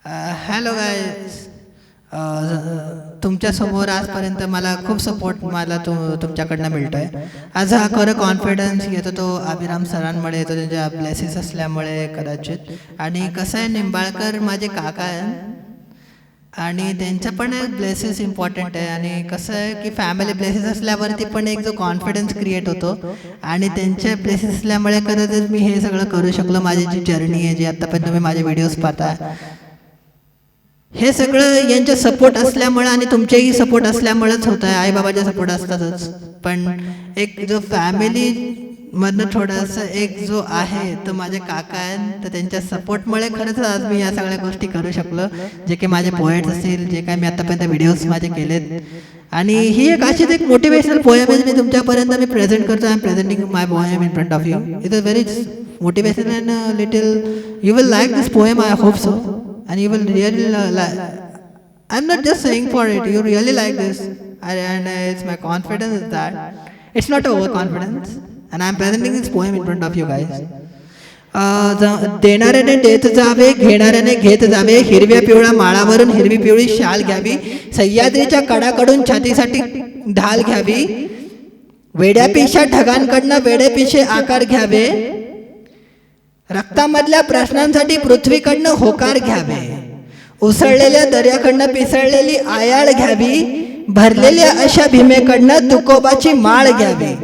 Hello guys. तुमच्यासमोर आजपर्यंत मला खूप सपोर्ट तुमच्याकडनं मिळतो आहे. आज हा खरं कॉन्फिडन्स येतो तो अभिराम सरांमुळे येतो, त्यांच्या ब्लेसेस असल्यामुळे कदाचित. आणि कसं आहे, निंबाळकर माझे काका आहे आणि त्यांचं पण ब्लेसेस इम्पॉर्टंट आहे. आणि कसं आहे की फॅमिली ब्लेसेस असल्यावरती पण एक जो कॉन्फिडन्स क्रिएट होतो आणि त्यांचे ब्लेसेस असल्यामुळे कदाचित मी हे सगळं करू शकलो. माझी जी जर्नी आहे, जी आत्तापर्यंत तुम्ही माझे व्हिडिओज पाहता, हे सगळं यांचा सपोर्ट असल्यामुळे आणि तुमचेही सपोर्ट असल्यामुळेच होतं आहे. आईबाबाचे सपोर्ट असतातच, पण एक जो फॅमिली मधनं थोडंसं एक जो आहे तो माझे काका आहेत. तर त्यांच्या सपोर्टमुळे खरंच आज मी या सगळ्या गोष्टी करू शकलो, जे काही माझे पोएट्स असतील, जे काही मी आतापर्यंत व्हिडिओज माझे केलेत. आणि ही एक अशीच एक मोटिवेशनल पोएम आहे, मी तुमच्यापर्यंत मी प्रेझेंट करतो. I am presenting my poem in front of you. It is very motivational and little you will like this poem. I hope so. And you will really I'm not just saying for it, you really like this, and it's my confidence that it's not overconfidence, and I'm presenting this poem in front of you guys. देणाऱ्याने देत जावे, घेणाऱ्याने घेत जावे, हिरव्या पिवळ्या माळावरून हिरवी पिवळी शाल घ्यावी, सह्याद्रीच्या कडाकडून छातीसाठी ढाल घ्यावी, वेड्यापिशा ढगांकडनं वेडेपिशे आकार घ्यावे, रक्तामधल्या प्रश्नांसाठी पृथ्वीकडनं होकार घ्यावे, उसळलेल्या दर्याकडनं पिसळलेली आयाळ घ्यावी, भरलेल्या अशा भीमेकडनं तुकोबाची माळ घ्यावी.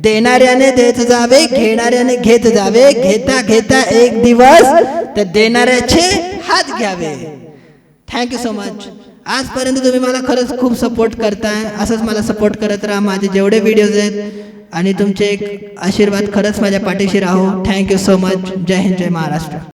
देणाऱ्याने देत जावे, घेणाऱ्याने घेत जावे, घेता घेता एक दिवस तर देणाऱ्याचे हात घ्यावे. Thank you so much. आजपर्यंत तुम्ही मला खरंच खूप सपोर्ट करताय. असंच मला सपोर्ट करत राहा. माझे जेवढे व्हिडिओज आहेत आणि तुमचे एक आशीर्वाद खरंच माझ्या पाठीशी राहो. Thank you so much. जय हिंद, जय महाराष्ट्र.